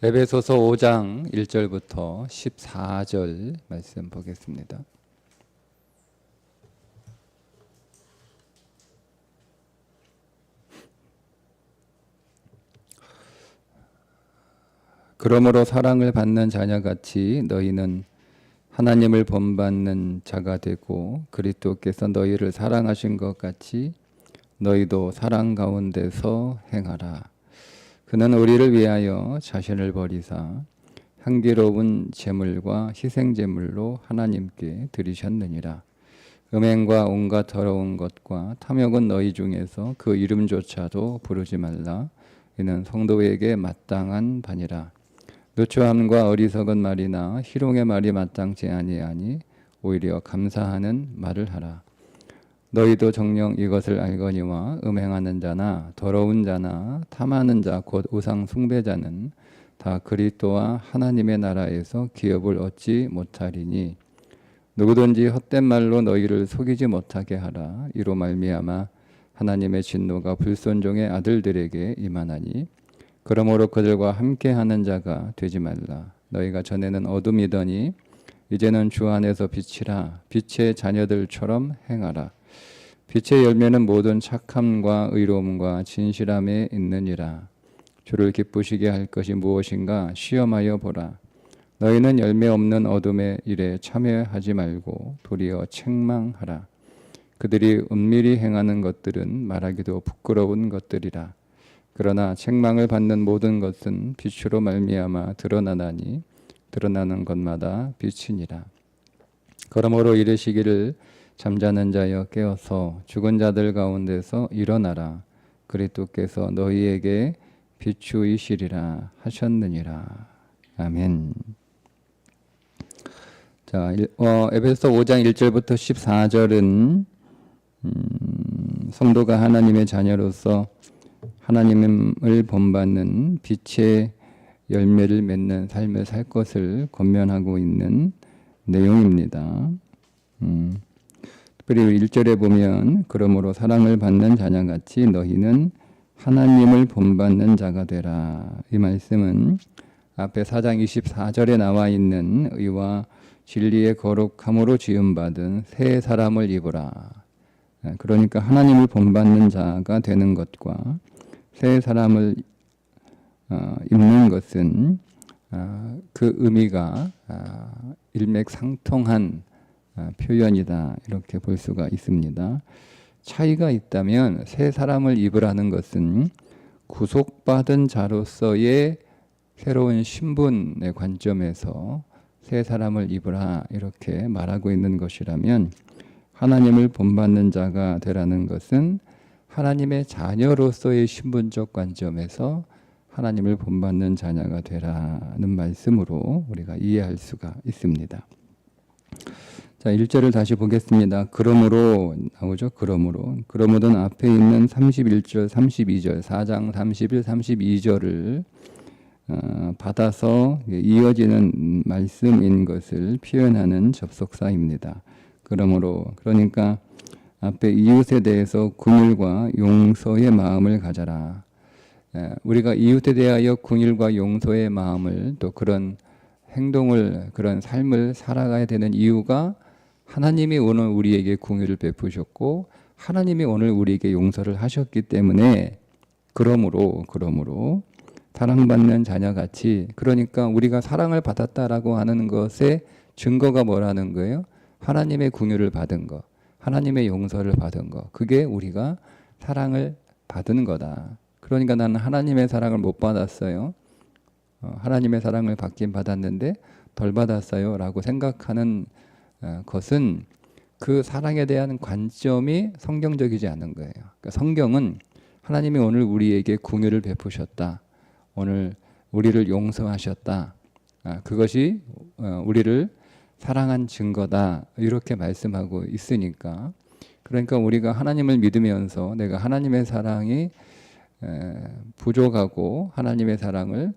에베소서 5장 1절부터 14절 말씀 보겠습니다. 그러므로 사랑을 받는 자녀같이 너희는 하나님을 본받는 자가 되고 그리스도께서 너희를 사랑하신 것 같이 너희도 사랑 가운데서 행하라. 그는 우리를 위하여 자신을 버리사 향기로운 제물과 희생 제물로 하나님께 드리셨느니라. 음행과 온갖 더러운 것과 탐욕은 너희 중에서 그 이름조차도 부르지 말라. 이는 성도에게 마땅한 바니라. 누추함과 어리석은 말이나 희롱의 말이 마땅치 아니하니 오히려 감사하는 말을 하라. 너희도 정녕 이것을 알거니와 음행하는 자나 더러운 자나 탐하는 자 곧 우상 숭배자는 다 그리스도와 하나님의 나라에서 기업을 얻지 못하리니 누구든지 헛된 말로 너희를 속이지 못하게 하라. 이로 말미암아 하나님의 진노가 불순종의 아들들에게 임하나니 그러므로 그들과 함께하는 자가 되지 말라. 너희가 전에는 어둠이더니 이제는 주 안에서 빛이라. 빛의 자녀들처럼 행하라. 빛의 열매는 모든 착함과 의로움과 진실함에 있느니라. 주를 기쁘시게 할 것이 무엇인가 시험하여 보라. 너희는 열매 없는 어둠의 일에 참여하지 말고 도리어 책망하라. 그들이 은밀히 행하는 것들은 말하기도 부끄러운 것들이라. 그러나 책망을 받는 모든 것은 빛으로 말미암아 드러나나니 드러나는 것마다 빛이니라. 그러므로 이르시기를 잠자는 자여 깨어서 죽은 자들 가운데서 일어나라. 그리스도께서 너희에게 비추이시리라 하셨느니라. 아멘. 자, 에베소 5장 1절부터 14절은 성도가 하나님의 자녀로서 하나님을 본받는 빛의 열매를 맺는 삶을 살 것을 권면하고 있는 내용입니다. 그리고 1절에 보면 그러므로 사랑을 받는 자녀같이 너희는 하나님을 본받는 자가 되라. 이 말씀은 앞에 4장 24절에 나와 있는 의와 진리의 거룩함으로 지음받은 새 사람을 입으라. 그러니까 하나님을 본받는 자가 되는 것과 새 사람을 입는 것은 그 의미가 일맥상통한 표현이다. 이렇게 볼 수가 있습니다. 차이가 있다면 새 사람을 입으라는 것은 구속받은 자로서의 새로운 신분의 관점에서 새 사람을 입으라 이렇게 말하고 있는 것이라면 하나님을 본받는 자가 되라는 것은 하나님의 자녀로서의 신분적 관점에서 하나님을 본받는 자녀가 되라는 말씀으로 우리가 이해할 수가 있습니다. 자, 1절을 다시 보겠습니다. 그러므로 나오죠. 그러므로는 앞에 있는 31절, 32절, 4장 31, 32절을 받아서 이어지는 말씀인 것을 표현하는 접속사입니다. 그러니까 앞에 이웃에 대해서 긍휼과 용서의 마음을 가져라. 우리가 이웃에 대하여 긍휼과 용서의 마음을 또 그런 행동을 그런 삶을 살아가야 되는 이유가 하나님이 오늘 우리에게 긍휼을 베푸셨고 하나님이 오늘 우리에게 용서를 하셨기 때문에 그러므로 사랑받는 자녀같이 그러니까 우리가 사랑을 받았다라고 하는 것의 증거가 뭐라는 거예요? 하나님의 긍휼을 받은 것, 하나님의 용서를 받은 것. 그게 우리가 사랑을 받은 거다. 그러니까 나는 하나님의 사랑을 못 받았어요. 하나님의 사랑을 받긴 받았는데 덜 받았어요 라고 생각하는 것은 그 사랑에 대한 관점이 성경적이지 않은 거예요. 그러니까 성경은 하나님이 오늘 우리에게 긍휼을 베푸셨다. 오늘 우리를 용서하셨다. 그것이 우리를 사랑한 증거다. 이렇게 말씀하고 있으니까 그러니까 우리가 하나님을 믿으면서 내가 하나님의 사랑이 부족하고 하나님의 사랑을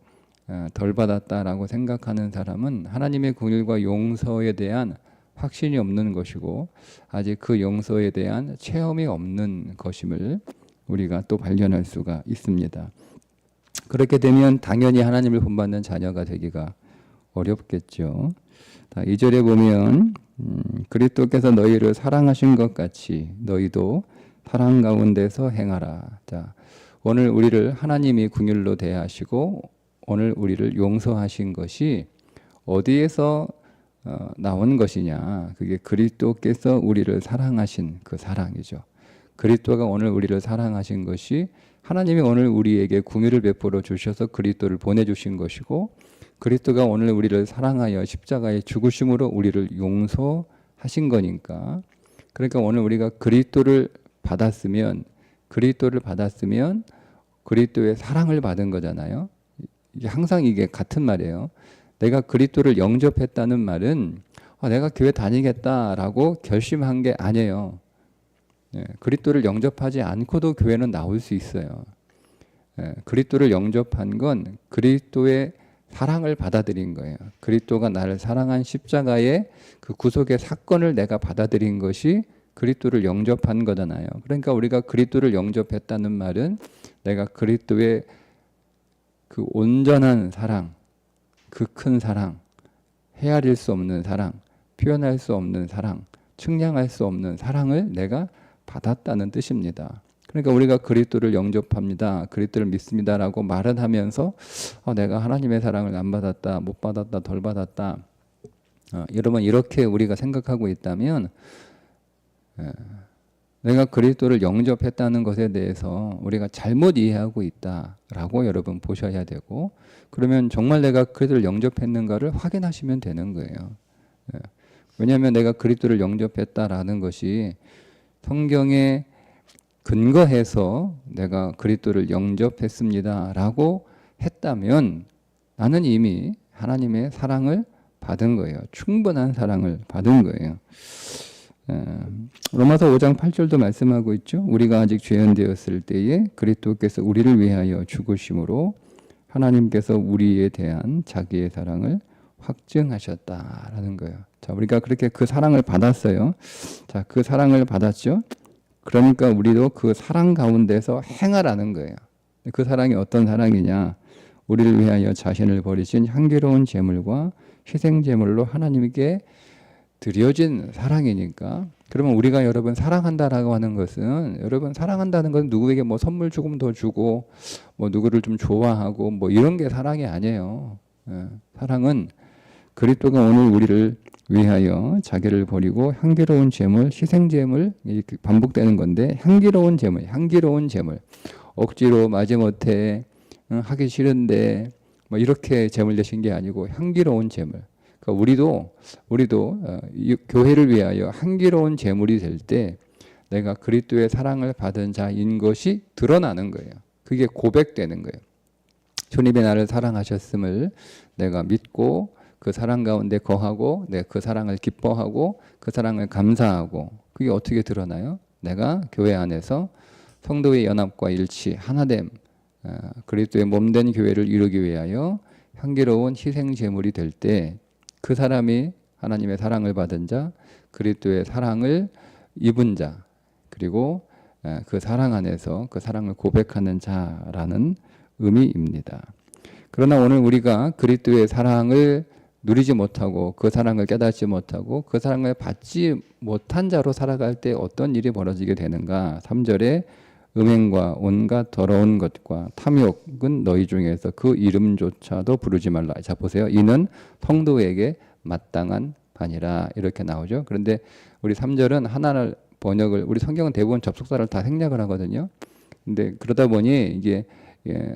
덜 받았다라고 생각하는 사람은 하나님의 긍휼과 용서에 대한 확신이 없는 것이고 아직 그 용서에 대한 체험이 없는 것임을 우리가 또 발견할 수가 있습니다. 그렇게 되면 당연히 하나님을 본받는 자녀가 되기가 어렵겠죠. 2절에 보면 그리스도께서 너희를 사랑하신 것 같이 너희도 사랑 가운데서 행하라. 자, 오늘 우리를 하나님이 긍휼로 대하시고 오늘 우리를 용서하신 것이 어디에서 나온 것이냐? 그게 그리스도께서 우리를 사랑하신 그 사랑이죠. 그리스도가 오늘 우리를 사랑하신 것이 하나님이 오늘 우리에게 긍휼을 베풀어 주셔서 그리스도를 보내주신 것이고 그리스도가 오늘 우리를 사랑하여 십자가에 죽으심으로 우리를 용서하신 거니까 그러니까 오늘 우리가 그리스도를 받았으면 그리스도의 사랑을 받은 거잖아요. 이게 항상 이게 같은 말이에요. 내가 그리스도를 영접했다는 말은 내가 교회 다니겠다라고 결심한 게 아니에요. 그리스도를 영접하지 않고도 교회는 나올 수 있어요. 그리스도를 영접한 건 그리스도의 사랑을 받아들인 거예요. 그리스도가 나를 사랑한 십자가의 그 구속의 사건을 내가 받아들인 것이 그리스도를 영접한 거잖아요. 그러니까 우리가 그리스도를 영접했다는 말은 내가 그리스도의 그 온전한 사랑, 그 큰 사랑, 헤아릴 수 없는 사랑, 표현할 수 없는 사랑, 측량할 수 없는 사랑을 내가 받았다는 뜻입니다. 그러니까 우리가 그리스도를 영접합니다. 그리스도를 믿습니다라고 말은 하면서 내가 하나님의 사랑을 안 받았다, 못 받았다, 덜 받았다. 여러분 이렇게 우리가 생각하고 있다면 내가 그리스도를 영접했다는 것에 대해서 우리가 잘못 이해하고 있다라고 여러분 보셔야 되고 그러면 정말 내가 그리스도를 영접했는가를 확인하시면 되는 거예요. 왜냐하면 내가 그리스도를 영접했다라는 것이 성경에 근거해서 내가 그리스도를 영접했습니다라고 했다면 나는 이미 하나님의 사랑을 받은 거예요. 충분한 사랑을 받은 거예요. 로마서 5장 8절도 말씀하고 있죠. 우리가 아직 죄인 되었을 때에 그리스도께서 우리를 위하여 죽으심으로 하나님께서 우리에 대한 자기의 사랑을 확증하셨다라는 거예요. 자, 우리가 그렇게 그 사랑을 받았어요. 자, 그 사랑을 받았죠. 그러니까 우리도 그 사랑 가운데서 행하라는 거예요. 그 사랑이 어떤 사랑이냐? 우리를 위하여 자신을 버리신 향기로운 제물과 희생 제물로 하나님께 드려진 사랑이니까. 그러면 우리가 여러분 사랑한다라고 하는 것은 여러분 사랑한다는 것은 누구에게 뭐 선물 조금 더 주고 뭐 누구를 좀 좋아하고 뭐 이런 게 사랑이 아니에요. 사랑은 그리스도가 오늘 우리를 위하여 자기를 버리고 향기로운 제물, 희생 제물 이렇게 반복되는 건데 향기로운 제물 억지로 마지못해 하기 싫은데 뭐 이렇게 제물 되신 게 아니고 향기로운 제물. 그러니까 우리도 이 교회를 위하여 향기로운 제물이 될 때 내가 그리스도의 사랑을 받은 자인 것이 드러나는 거예요. 그게 고백되는 거예요. 주님이 나를 사랑하셨음을 내가 믿고 그 사랑 가운데 거하고 내가 그 사랑을 기뻐하고 그 사랑을 감사하고 그게 어떻게 드러나요? 내가 교회 안에서 성도의 연합과 일치, 하나됨, 그리스도의 몸된 교회를 이루기 위하여 향기로운 희생 제물이 될 때 그 사람이 하나님의 사랑을 받은 자, 그리스도의 사랑을 입은 자, 그리고 그 사랑 안에서 그 사랑을 고백하는 자라는 의미입니다. 그러나 오늘 우리가 그리스도의 사랑을 누리지 못하고 그 사랑을 깨닫지 못하고 그 사랑을 받지 못한 자로 살아갈 때 어떤 일이 벌어지게 되는가? 3절에 음행과 온갖 더러운 것과 탐욕은 너희 중에서 그 이름조차도 부르지 말라. 자 보세요. 이는 성도에게 마땅한 바니라 이렇게 나오죠. 그런데 우리 3절은 하나를 번역을 우리 성경은 대부분 접속사를 다 생략을 하거든요. 근데 그러다 보니 이게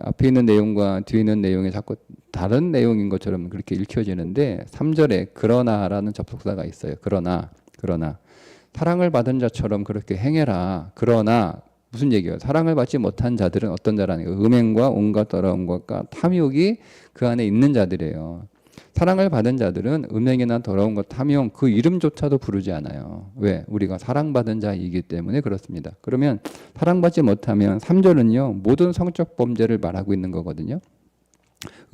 앞에 있는 내용과 뒤에 있는 내용이 자꾸 다른 내용인 것처럼 그렇게 읽혀지는데 3절에 그러나라는 접속사가 있어요. 그러나 사랑을 받은 자처럼 그렇게 행해라. 그러나 무슨 얘기예요? 사랑을 받지 못한 자들은 어떤 자라는 거예요? 음행과 온갖 더러운 것과 탐욕이 그 안에 있는 자들이에요. 사랑을 받은 자들은 음행이나 더러운 것, 탐욕 그 이름조차도 부르지 않아요. 왜? 우리가 사랑받은 자이기 때문에 그렇습니다. 그러면 사랑받지 못하면 3절은요. 모든 성적 범죄를 말하고 있는 거거든요.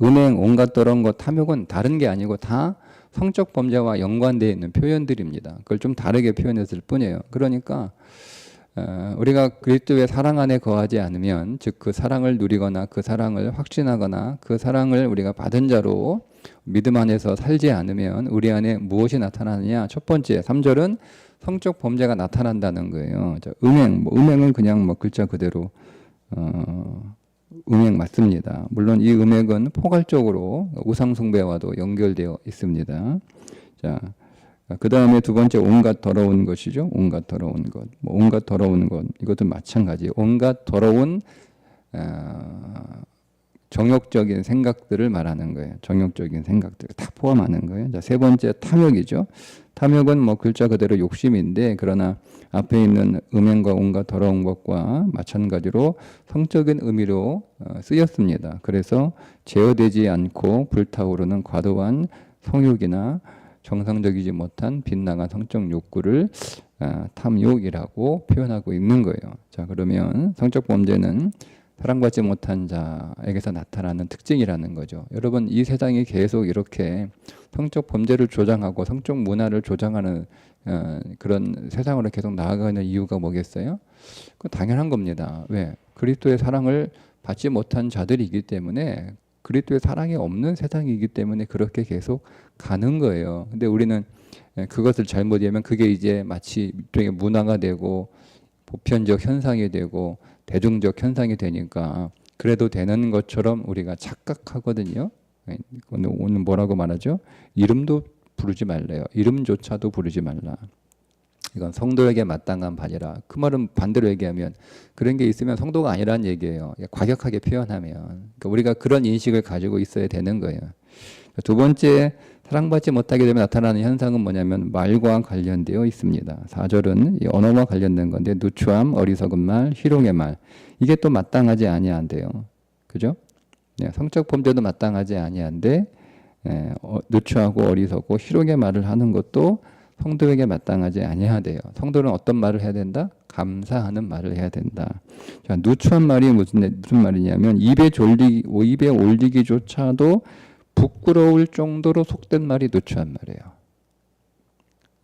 음행, 온갖 더러운 것, 탐욕은 다른 게 아니고 다 성적 범죄와 연관되어 있는 표현들입니다. 그걸 좀 다르게 표현했을 뿐이에요. 그러니까 우리가 그리스도의 사랑 안에 거하지 않으면, 즉 그 사랑을 누리거나 그 사랑을 확신하거나 그 사랑을 우리가 받은 자로 믿음 안에서 살지 않으면 우리 안에 무엇이 나타나느냐? 첫 번째 3절은 성적 범죄가 나타난다는 거예요. 음행, 음행은 그냥 글자 그대로 음행 맞습니다. 물론 이 음행은 포괄적으로 우상 숭배와도 연결되어 있습니다. 자, 그 다음에 두 번째 온갖 더러운 것이죠. 온갖 더러운 것. 온갖 더러운 것. 이것도 마찬가지. 온갖 더러운 정욕적인 생각들을 말하는 거예요. 정욕적인 생각들 다 포함하는 거예요. 자, 세 번째 탐욕이죠. 탐욕은 글자 그대로 욕심인데, 그러나 앞에 있는 음행과 온갖 더러운 것과 마찬가지로 성적인 의미로 쓰였습니다. 그래서 제어되지 않고 불타오르는 과도한 성욕이나 정상적이지 못한 빗나간 성적 욕구를 탐욕이라고 표현하고 있는 거예요. 자, 그러면 성적 범죄는 사랑받지 못한 자에게서 나타나는 특징이라는 거죠. 여러분, 이 세상이 계속 이렇게 성적 범죄를 조장하고 성적 문화를 조장하는 그런 세상으로 계속 나아가는 이유가 뭐겠어요? 그건 당연한 겁니다. 왜? 그리스도의 사랑을 받지 못한 자들이기 때문에, 그리스도의 사랑이 없는 세상이기 때문에 그렇게 계속 가는 거예요. 근데 우리는 그것을 잘못 이해하면 그게 이제 마치 일종의 문화가 되고 보편적 현상이 되고 대중적 현상이 되니까 그래도 되는 것처럼 우리가 착각하거든요. 오늘 뭐라고 말하죠? 이름도 부르지 말래요. 이름조차도 부르지 말라. 이건 성도에게 마땅한 바니라. 그 말은 반대로 얘기하면 그런 게 있으면 성도가 아니라는 얘기예요. 과격하게 표현하면. 그러니까 우리가 그런 인식을 가지고 있어야 되는 거예요. 두 번째, 사랑받지 못하게 되면 나타나는 현상은 뭐냐면 말과 관련되어 있습니다. 4절은 이 언어와 관련된 건데, 누추함, 어리석은 말, 희롱의 말. 이게 또 마땅하지 아니한데요. 그죠? 네, 성적 범죄도 마땅하지 아니한데 누추하고 어리석고 희롱의 말을 하는 것도 성도에게 마땅하지 아니하대요. 성도는 어떤 말을 해야 된다? 감사하는 말을 해야 된다. 자, 누추한 말이 무슨 말이냐면 입에 올리기조차도 부끄러울 정도로 속된 말이 누추한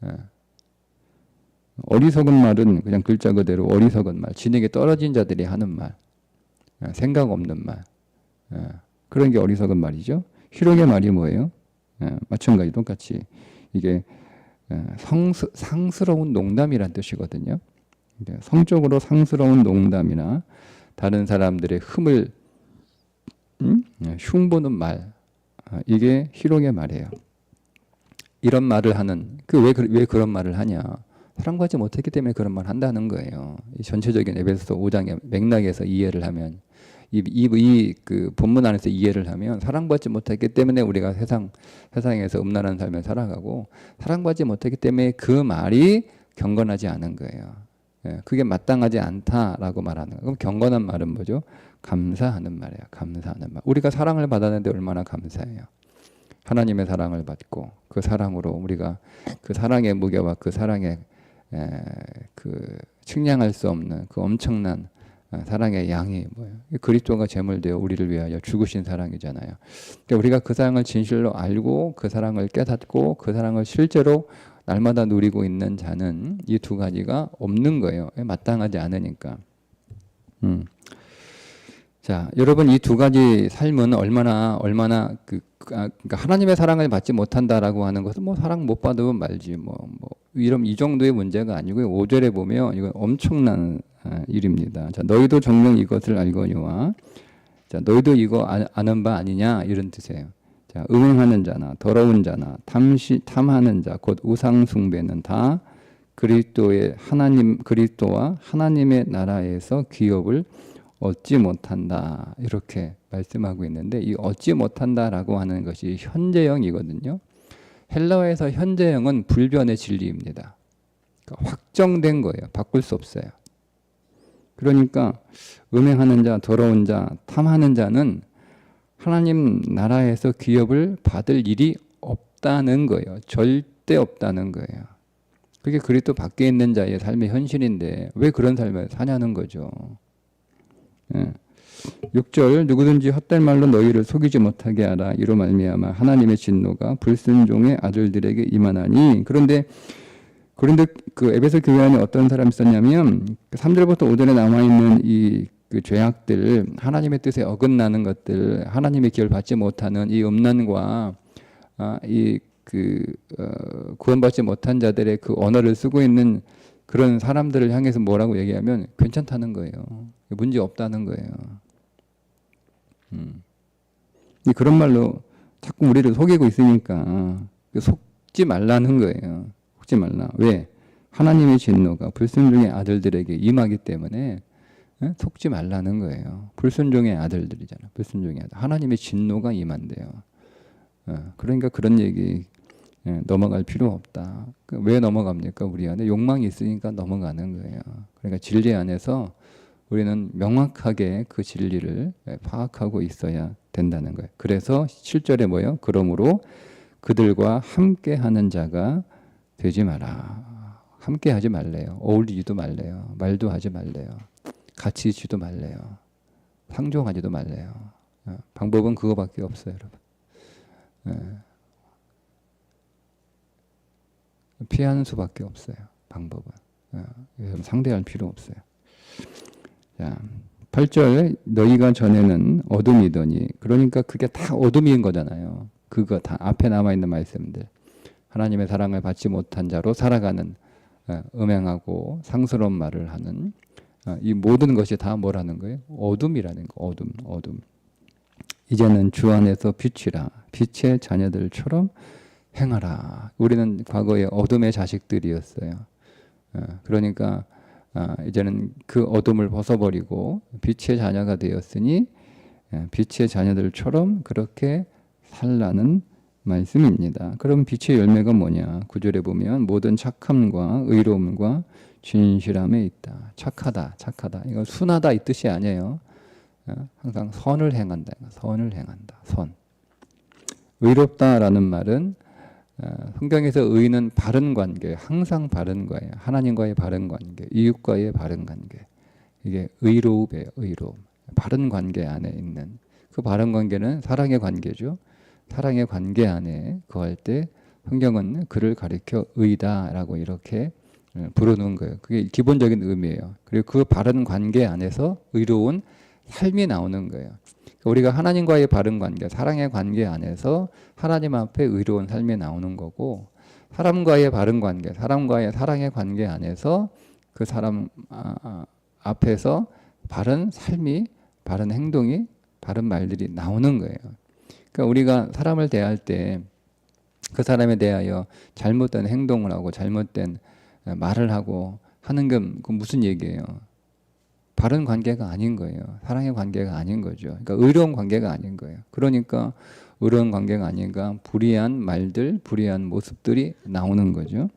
말이에요. 어리석은 말은 그냥 글자 그대로 어리석은 말, 진에게 떨어진 자들이 하는 말, 생각 없는 말, 그런 게 어리석은 말이죠. 희롱의 말이 뭐예요? 마찬가지 똑같이 이게 상스러운 농담이란 뜻이거든요. 성적으로 상스러운 농담이나 다른 사람들의 흠을 흉보는 말, 이게 희롱의 말이에요. 이런 말을 하는, 왜 그런 말을 하냐? 사랑받지 못했기 때문에 그런 말을 한다는 거예요. 이 전체적인 에베소서 5장의 맥락에서 이해를 하면, 그 본문 안에서 이해를 하면 사랑받지 못했기 때문에 우리가 세상에서 음란한 삶을 살아가고, 사랑받지 못했기 때문에 그 말이 경건하지 않은 거예요. 그게 마땅하지 않다라고 말하는 거예요. 그럼 경건한 말은 뭐죠? 감사하는 말이에요. 감사하는 말. 우리가 사랑을 받았는데 얼마나 감사해요. 하나님의 사랑을 받고 그 사랑으로 우리가 그 사랑의 무게와 그 사랑의 그 측량할 수 없는 그 엄청난 사랑의 양이 뭐예요? 그리스도가 제물되어 우리를 위하여 죽으신 사랑이잖아요. 그러니까 우리가 그 사랑을 진실로 알고 그 사랑을 깨닫고 그 사랑을 실제로 날마다 누리고 있는 자는 이 두 가지가 없는 거예요. 마땅하지 않으니까. 자, 여러분, 이 두 가지 삶은 얼마나 그러니까 하나님의 사랑을 받지 못한다라고 하는 것은 사랑 못 받으면 말지 이 정도의 문제가 아니고요. 5절에 보면 이건 엄청난 일입니다. 자, 너희도 정녕 이것을 알거니와, 자, 너희도 이거 아는 바 아니냐, 이런 뜻이에요. 자, 음행하는 자나 더러운 자나 탐하는 자 곧 우상 숭배는 다 그리스도와 하나님의 나라에서 기업을 얻지 못한다, 이렇게 말씀하고 있는데, 이 얻지 못한다라고 하는 것이 현재형이거든요. 헬라어에서 현재형은 불변의 진리입니다. 그러니까 확정된 거예요. 바꿀 수 없어요. 그러니까 음행하는 자, 더러운 자, 탐하는 자는 하나님 나라에서 기업을 받을 일이 없다는 거예요. 절대 없다는 거예요. 그게 그리스도 밖에 있는 자의 삶의 현실인데 왜 그런 삶을 사냐는 거죠. 6절, 누구든지 헛될 말로 너희를 속이지 못하게 하라. 이로 말미암아 하나님의 진노가 불순종의 아들들에게 임하나니. 그런데 그런데 그 에베소 교회 안에 어떤 사람이 있었냐면 3절부터 5절에 남아 있는 이 그 죄악들, 하나님의 뜻에 어긋나는 것들, 하나님의 기회를 받지 못하는 이 음란과 구원받지 못한 자들의 그 언어를 쓰고 있는 그런 사람들을 향해서 뭐라고 얘기하면 괜찮다는 거예요. 문제 없다는 거예요. 그런 말로 자꾸 우리를 속이고 있으니까 속지 말라는 거예요. 속지 말라. 왜? 하나님의 진노가 불순종의 아들들에게 임하기 때문에 속지 말라는 거예요. 불순종의 아들들이잖아. 불순종의 아들. 하나님의 진노가 임한대요. 그러니까 그런 얘기 넘어갈 필요 없다. 왜 넘어갑니까? 우리 안에 욕망이 있으니까 넘어가는 거예요. 그러니까 진리 안에서 우리는 명확하게 그 진리를 파악하고 있어야 된다는 거예요. 그래서 7절에 뭐예요? 그러므로 그들과 함께하는 자가 되지 마라. 함께하지 말래요. 어울리지도 말래요. 말도 하지 말래요. 같이 있지도 말래요. 상종하지도 말래요. 방법은 그거밖에 없어요, 여러분. 피하는 수밖에 없어요. 방법은. 상대할 필요 없어요. 자, 8절 너희가 전에는 어둠이더니, 그러니까 그게 다 어둠인 거잖아요. 그거 다 앞에 남아있는 말씀들. 하나님의 사랑을 받지 못한 자로 살아가는 음행하고 상스러운 말을 하는 이 모든 것이 다 뭐라는 거예요? 어둠이라는 거. 어둠. 이제는 주 안에서 빛이라. 빛의 자녀들처럼 행하라. 우리는 과거에 어둠의 자식들이었어요. 그러니까 이제는 그 어둠을 벗어버리고 빛의 자녀가 되었으니 빛의 자녀들처럼 그렇게 살라는 말씀입니다. 그럼 빛의 열매가 뭐냐? 9절에 보면 모든 착함과 의로움과 진실함에 있다. 착하다. 이거 순하다 이 뜻이 아니에요. 항상 선을 행한다. 선. 의롭다라는 말은 성경에서 의는 바른 관계, 항상 바른 거예요. 하나님과의 바른 관계, 이웃과의 바른 관계. 이게 의로움이에요. 의로움. 바른 관계 안에 있는 그 바른 관계는 사랑의 관계죠. 사랑의 관계 안에 거할 때 성경은 그를 가리켜 의다라고 이렇게 부르는 거예요. 그게 기본적인 의미예요. 그리고 그 바른 관계 안에서 의로운 삶이 나오는 거예요. 우리가 하나님과의 바른 관계, 사랑의 관계 안에서 하나님 앞에 의로운 삶이 나오는 거고, 사람과의 바른 관계, 사람과의 사랑의 관계 안에서 그 사람 앞에서 바른 삶이, 바른 행동이, 바른 말들이 나오는 거예요. 그러니까 우리가 사람을 대할 때 그 사람에 대하여 잘못된 행동을 하고 잘못된 말을 하고 하는 건 무슨 얘기예요? 바른 관계가 아닌 거예요. 사랑의 관계가 아닌 거죠. 그러니까 의로운 관계가 아닌 거예요. 그러니까 의로운 관계가 아닌가 불의한 말들, 불의한 모습들이 나오는 거죠.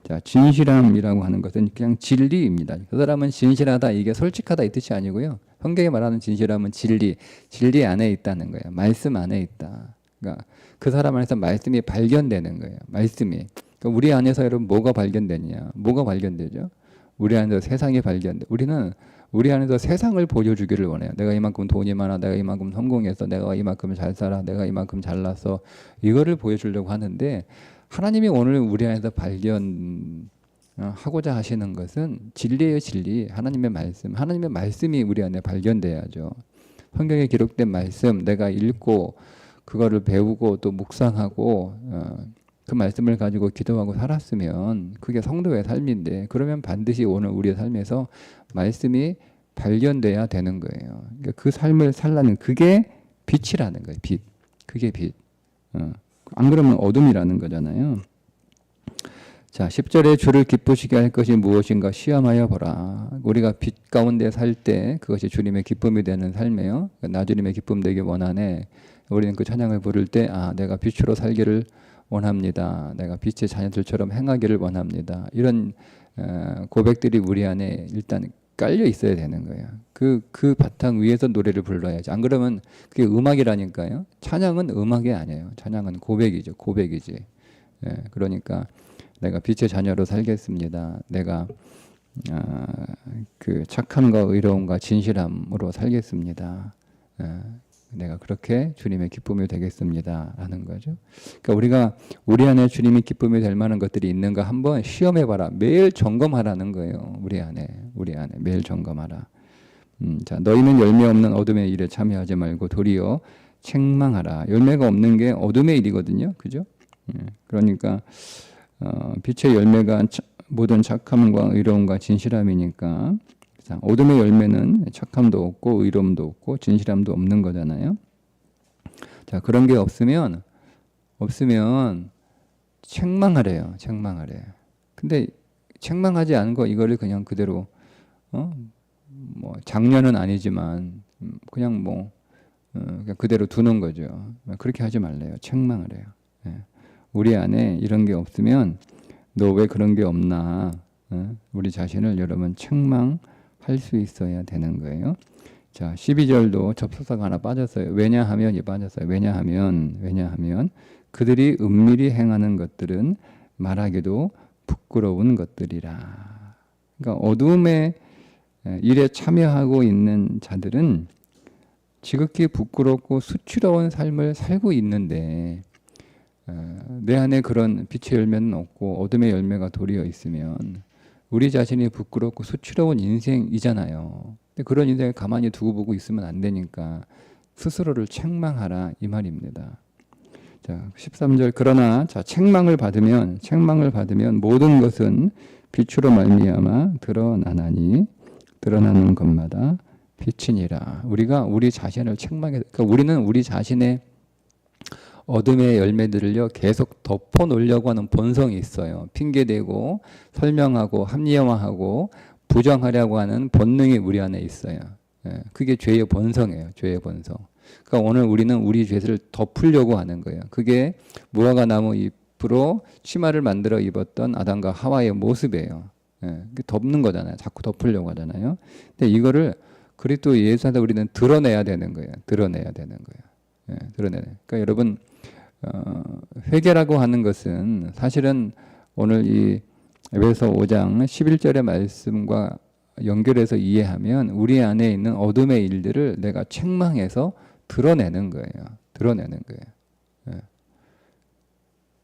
자, 진실함이라고 하는 것은 그냥 진리입니다. 그 사람은 진실하다, 이게 솔직하다 이 뜻이 아니고요. 성경이 말하는 진실함은 진리 안에 있다는 거예요. 말씀 안에 있다. 그러니까 그 사람 안에서 말씀이 발견되는 거예요. 말씀이. 그러니까 우리 안에서 여러분 뭐가 발견되느냐? 뭐가 발견되죠? 우리 안에서 세상이 발견돼. 우리는 우리 안에서 세상을 보여주기를 원해요. 내가 이만큼 돈이 많아, 내가 이만큼 성공해서, 내가 이만큼 잘 살아, 내가 이만큼 잘났어. 이거를 보여주려고 하는데 하나님이 오늘 우리 안에서 발견하고자 하시는 것은 진리예요, 진리. 하나님의 말씀. 하나님의 말씀이 우리 안에 발견돼야죠. 성경에 기록된 말씀, 내가 읽고 그거를 배우고 또 묵상하고 그 말씀을 가지고 기도하고 살았으면 그게 성도의 삶인데, 그러면 반드시 오늘 우리의 삶에서 말씀이 발견돼야 되는 거예요. 그러니까 그 삶을 살라는 그게 빛이라는 거예요. 빛. 그게 빛. 안 그러면 어둠이라는 거잖아요. 자, 10절에 주를 기쁘시게 할 것이 무엇인가 시험하여 보라. 우리가 빛 가운데 살 때 그것이 주님의 기쁨이 되는 삶이에요. 나 주님의 기쁨 되기 원하네. 우리는 그 찬양을 부를 때 내가 빛으로 살기를 원합니다. 내가 빛의 자녀들처럼 행하기를 원합니다. 이런 고백들이 우리 안에 일단 깔려 있어야 되는 거예요. 그 바탕 위에서 노래를 불러야지. 안 그러면 그게 음악이라니까요. 찬양은 음악이 아니에요. 찬양은 고백이죠. 고백이지. 그러니까 내가 빛의 자녀로 살겠습니다. 내가 그 착함과 의로움과 진실함으로 살겠습니다. 내가 그렇게 주님의 기쁨이 되겠습니다. 라는 거죠. 그러니까 우리가 우리 안에 주님의 기쁨이 될 만한 것들이 있는가 한번 시험해봐라. 매일 점검하라는 거예요. 우리 안에 매일 점검하라. 자, 너희는 열매 없는 어둠의 일에 참여하지 말고 도리어 책망하라. 열매가 없는 게 어둠의 일이거든요. 그죠? 그러니까 빛의 열매가 모든 착함과 의로움과 진실함이니까 어둠의 열매는 착함도 없고 의로움도 없고 진실함도 없는 거잖아요. 자, 그런 게 없으면 책망하래요. 근데 책망하지 않은 거 이거를 그냥 그대로 뭐 장녀는 아니지만 그냥 그냥 그대로 두는 거죠. 그렇게 하지 말래요. 책망을 해요. 우리 안에 이런 게 없으면 너 왜 그런 게 없나? 우리 자신을 여러분 책망할 수 있어야 되는 거예요. 자, 12절도 접속사가 하나 빠졌어요. 왜냐하면이 빠졌어요. 왜냐하면 그들이 은밀히 행하는 것들은 말하기도 부끄러운 것들이라. 그러니까 어둠의 일에 참여하고 있는 자들은 지극히 부끄럽고 수치로운 삶을 살고 있는데 내 안에 그런 빛의 열매는 없고 어둠의 열매가 도리어 있으면 우리 자신이 부끄럽고 수치로운 인생이잖아요. 근데 그런 인생을 가만히 두고 보고 있으면 안 되니까 스스로를 책망하라 이 말입니다. 자, 13절 그러나 자, 책망을 받으면 모든 것은 빛으로 말미암아 드러나나니 드러나는 것마다 빛이니라. 우리가 우리 자신을 책망해, 그러니까 우리는 우리 자신의 어둠의 열매들을요 계속 덮어 놓으려고 하는 본성이 있어요. 핑계대고 설명하고 합리화하고 부정하려고 하는 본능이 우리 안에 있어요. 그게 죄의 본성이에요. 죄의 본성. 그러니까 오늘 우리는 우리 죄를 덮으려고 하는 거예요. 그게 무화과 나무 잎으로 치마를 만들어 입었던 아담과 하와의 모습이에요. 덮는 거잖아요. 자꾸 덮으려고 하잖아요. 근데 이거를 그리스도 예수 안에서 우리는 드러내야 되는 거예요. 그러니까 여러분 회개라고 하는 것은 사실은 오늘 이 에베소 5장 11절의 말씀과 연결해서 이해하면 우리 안에 있는 어둠의 일들을 내가 책망해서 드러내는 거예요.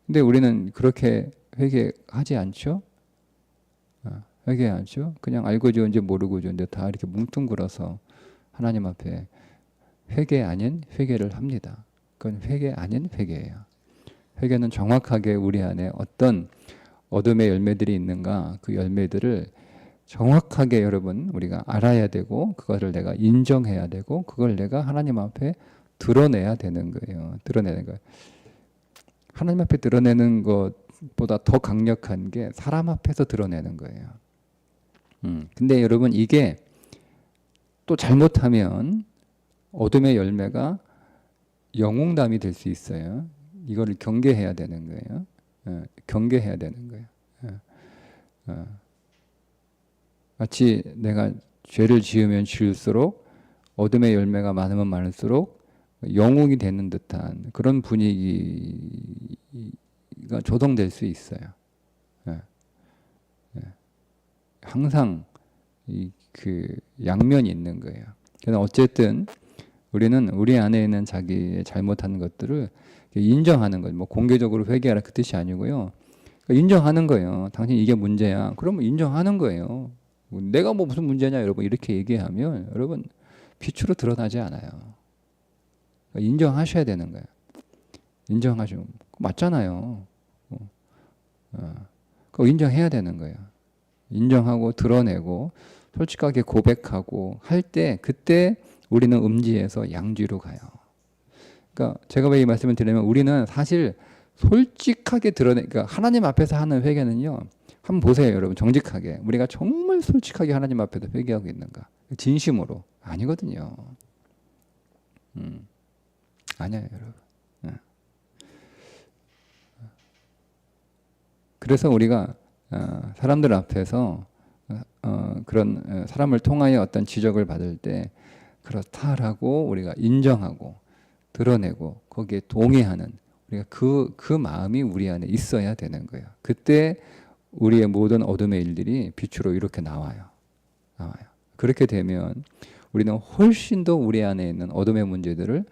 근데 우리는 그렇게 회개하지 않죠? 회개하지 않죠? 그냥 알고 지은지 모르고 지은지 다 이렇게 뭉뚱그려서 하나님 앞에 회개 아닌 회개를 합니다. 그건 회개 아닌 회개예요. 회개는 정확하게 우리 안에 어떤 어둠의 열매들이 있는가 그 열매들을 정확하게 여러분 우리가 알아야 되고 그것을 내가 인정해야 되고 그걸 내가 하나님 앞에 드러내야 되는 거예요. 하나님 앞에 드러내는 것보다 더 강력한 게 사람 앞에서 드러내는 거예요. 근데 여러분 이게 또 잘못하면 어둠의 열매가 영웅담이 될 수 있어요. 이거를 경계해야 되는 거예요. 마치 내가 죄를 지으면 지을수록 어둠의 열매가 많으면 많을수록 영웅이 되는 듯한 그런 분위기가 조성될 수 있어요. 항상 그 양면이 있는 거예요. 그래서 어쨌든 우리는 우리 안에 있는 자기의 잘못하는 것들을 인정하는 거예요. 뭐 공개적으로 회개하라 그 뜻이 아니고요. 그러니까 인정하는 거예요. 당신 이게 문제야. 그러면 인정하는 거예요. 내가 뭐 무슨 문제냐 여러분 이렇게 얘기하면 여러분 빛으로 드러나지 않아요. 그러니까 인정하셔야 되는 거예요. 인정하시면 맞잖아요. 그거 인정해야 되는 거예요. 인정하고 드러내고 솔직하게 고백하고 할 때 그때 우리는 음지에서 양지로 가요. 그러니까 제가 왜 이 말씀을 드리냐면 우리는 사실 솔직하게 그러니까 하나님 앞에서 하는 회개는요. 한번 보세요, 여러분. 정직하게. 우리가 정말 솔직하게 하나님 앞에서 회개하고 있는가? 진심으로. 아니거든요. 아니에요, 여러분. 그래서 우리가 사람들 앞에서 그런 사람을 통하여 어떤 지적을 받을 때 그렇다라고 우리가 인정하고 드러내고 거기에 동의하는 우리가 그 마음이 우리 안에 있어야 되는 거예요. 그때 우리의 모든 어둠의 일들이 빛으로 이렇게 나와요. 그렇게 되면 우리는 훨씬 더 우리 안에 있는 어둠의 문제들을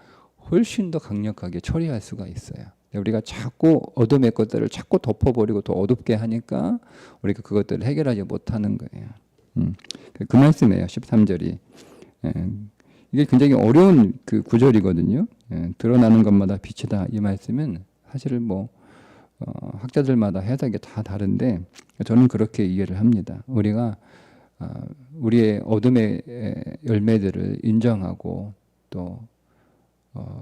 훨씬 더 강력하게 처리할 수가 있어요. 우리가 자꾸 어둠의 것들을 자꾸 덮어버리고 더 어둡게 하니까 우리가 그것들을 해결하지 못하는 거예요. 그 말씀이에요. 13절이. 예, 이게 굉장히 어려운 그 구절이거든요. 예, 드러나는 것마다 빛이다. 이 말씀은 사실 뭐 학자들마다 해석이 다 다른데 저는 그렇게 이해를 합니다. 우리가 우리의 어둠의 열매들을 인정하고 또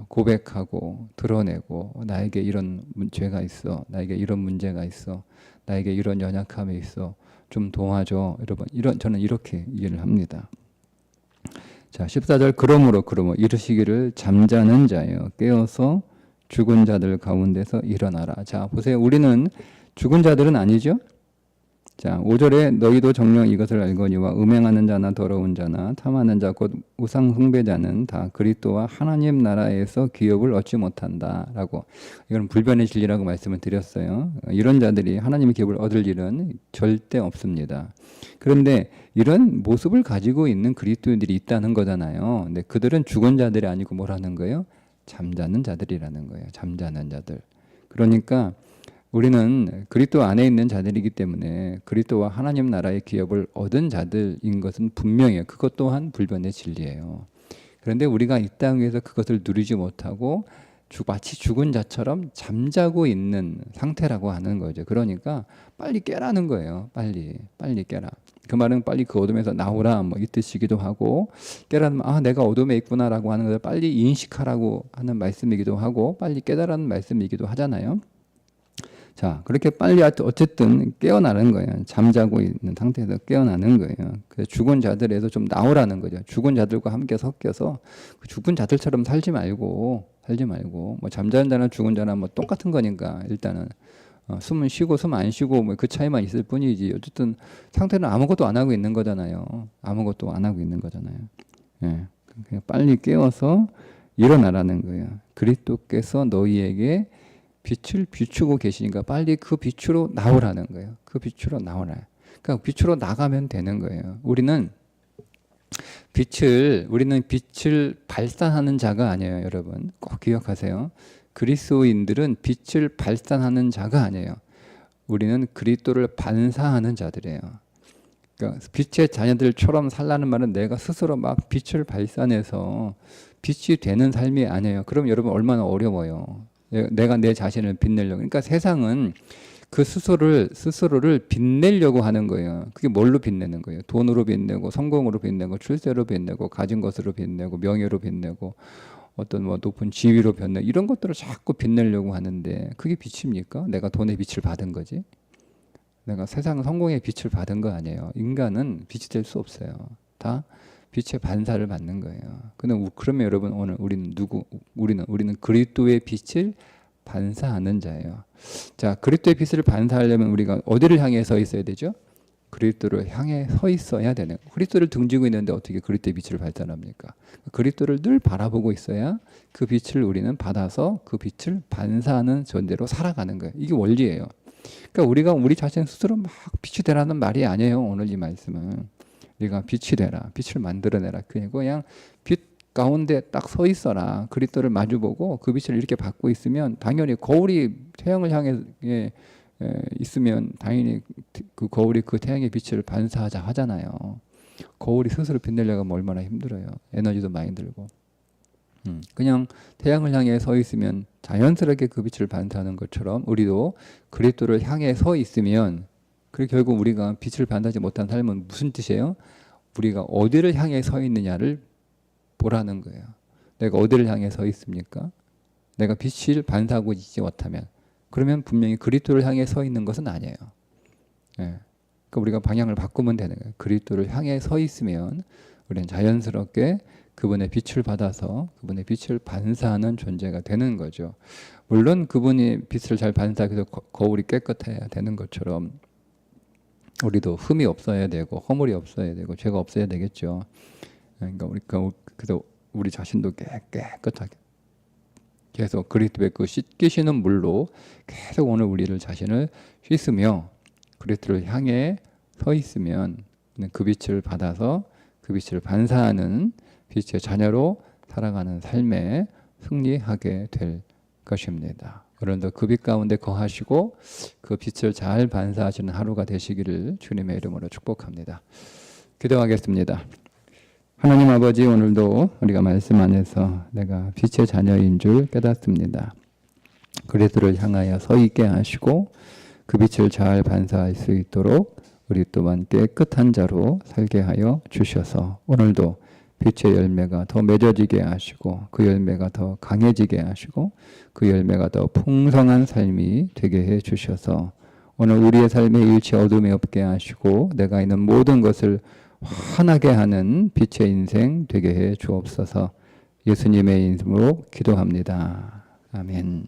고백하고 드러내고 나에게 이런 죄가 있어, 나에게 이런 문제가 있어, 나에게 이런 연약함이 있어, 좀 도와줘, 여러분. 저는 이렇게 이해를 합니다. 자, 14절 그러므로 이르시기를 잠자는 자여 깨어서 죽은 자들 가운데서 일어나라. 자, 보세요. 우리는 죽은 자들은 아니죠. 자, 5절에 너희도 정녕 이것을 알거니와 음행하는 자나 더러운 자나 탐하는 자 곧 우상 숭배자는 다 그리스도와 하나님 나라에서 기업을 얻지 못한다라고. 이건 불변의 진리라고 말씀을 드렸어요. 이런 자들이 하나님의 기업을 얻을 일은 절대 없습니다. 그런데 이런 모습을 가지고 있는 그리스도인들이 있다는 거잖아요. 근데 그들은 죽은 자들이 아니고 뭐라는 거예요? 잠자는 자들이라는 거예요. 잠자는 자들. 그러니까 우리는 그리스도 안에 있는 자들이기 때문에 그리스도와 하나님 나라의 기업을 얻은 자들인 것은 분명해요. 그것 또한 불변의 진리예요. 그런데 우리가 이 땅에서 그것을 누리지 못하고 마치 죽은 자처럼 잠자고 있는 상태라고 하는 거죠. 그러니까 빨리 깨라는 거예요. 빨리 깨라. 그 말은 빨리 그 어둠에서 나오라 뭐 이 뜻이기도 하고, 깨라는 내가 어둠에 있구나라고 하는 것을 빨리 인식하라고 하는 말씀이기도 하고, 빨리 깨달라는 말씀이기도 하잖아요. 자, 그렇게 빨리 어쨌든 깨어나는 거예요. 잠자고 있는 상태에서 깨어나는 거예요. 그래서 죽은 자들에서 좀 나오라는 거죠. 죽은 자들과 함께 섞여서 죽은 자들처럼 살지 말고 뭐 잠자는 자나 죽은 자나 뭐 똑같은 거니까 일단은 숨은 쉬고 숨 안 쉬고 뭐 그 차이만 있을 뿐이지 어쨌든 상태는 아무것도 안 하고 있는 거잖아요. 아무것도 안 하고 있는 거잖아요. 예. 그냥 빨리 깨워서 일어나라는 거예요. 그리스도께서 너희에게 빛을 비추고 계시니까 빨리 그 빛으로 나오라는 거예요. 그 빛으로 나오라. 그러니까 빛으로 나가면 되는 거예요. 우리는 빛을 발산하는 자가 아니에요, 여러분. 꼭 기억하세요. 그리스도인들은 빛을 발산하는 자가 아니에요. 우리는 그리스도를 반사하는 자들이에요. 그러니까 빛의 자녀들처럼 살라는 말은 내가 스스로 막 빛을 발산해서 빛이 되는 삶이 아니에요. 그럼 여러분 얼마나 어려워요. 내가 내 자신을 빛내려고. 그러니까 세상은 그 스스로를 빛내려고 하는 거예요. 그게 뭘로 빛내는 거예요? 돈으로 빛내고, 성공으로 빛내고, 출세로 빛내고, 가진 것으로 빛내고, 명예로 빛내고, 어떤 뭐 높은 지위로 빛내고, 이런 것들을 자꾸 빛내려고 하는데 그게 빛입니까? 내가 돈의 빛을 받은 거지. 내가 세상 성공의 빛을 받은 거 아니에요. 인간은 빛이 될 수 없어요. 다 빛의 반사를 받는 거예요. 그러면 여러분 오늘 우리는 우리는 그리스도의 빛을 반사하는 자예요. 자, 그리스도의 빛을 반사하려면 우리가 어디를 향해 서 있어야 되죠? 그리스도를 향해 서 있어야 되는. 그리스도를 등지고 있는데 어떻게 그리스도의 빛을 발산합니까? 그리스도를 늘 바라보고 있어야 그 빛을 우리는 받아서 그 빛을 반사하는 존재로 살아가는 거예요. 이게 원리예요. 그러니까 우리가 우리 자신 스스로 막 빛이 되라는 말이 아니에요. 오늘 이 말씀은. 네가 빛이 되라, 빛을 만들어내라. 그냥 빛 가운데 딱 서 있어라. 그리스도를 마주보고 그 빛을 이렇게 받고 있으면 당연히 거울이 태양을 향해 있으면 당연히 그 거울이 그 태양의 빛을 반사하자 하잖아요. 거울이 스스로 빛내려고 하면 얼마나 힘들어요. 에너지도 많이 들고. 그냥 태양을 향해 서 있으면 자연스럽게 그 빛을 반사하는 것처럼 우리도 그리스도를 향해 서 있으면, 그리고 결국 우리가 빛을 반사하지 못한 삶은 무슨 뜻이에요? 우리가 어디를 향해 서 있느냐를 보라는 거예요. 내가 어디를 향해 서 있습니까? 내가 빛을 반사하고 있지 못하면, 그러면 분명히 그리스도를 향해 서 있는 것은 아니에요. 예. 그러니까 우리가 방향을 바꾸면 되는 거예요. 그리스도를 향해 서 있으면 우리는 자연스럽게 그분의 빛을 받아서 그분의 빛을 반사하는 존재가 되는 거죠. 물론 그분이 빛을 잘 반사하기 위해서 거울이 깨끗해야 되는 것처럼 우리도 흠이 없어야 되고 허물이 없어야 되고 죄가 없어야 되겠죠. 그러니까 그래서 우리 자신도 깨끗하게 계속 그리스도의 그 씻기시는 물로 계속 오늘 우리를 자신을 씻으며 그리스도를 향해 서 있으면 그 빛을 받아서 그 빛을 반사하는 빛의 자녀로 살아가는 삶에 승리하게 될 것입니다. 오늘도 그 빛 가운데 거하시고 그 빛을 잘 반사하시는 하루가 되시기를 주님의 이름으로 축복합니다. 기도하겠습니다. 하나님 아버지, 오늘도 우리가 말씀 안에서 내가 빛의 자녀인 줄 깨닫습니다. 그리스도를 향하여 서 있게 하시고 그 빛을 잘 반사할 수 있도록 우리 또한 깨끗한 자로 살게 하여 주셔서 오늘도 빛의 열매가 더 맺어지게 하시고 그 열매가 더 강해지게 하시고 그 열매가 더 풍성한 삶이 되게 해 주셔서 오늘 우리의 삶에 일치 어둠이 없게 하시고 내가 있는 모든 것을 환하게 하는 빛의 인생 되게 해 주옵소서. 예수님의 이름으로 기도합니다. 아멘.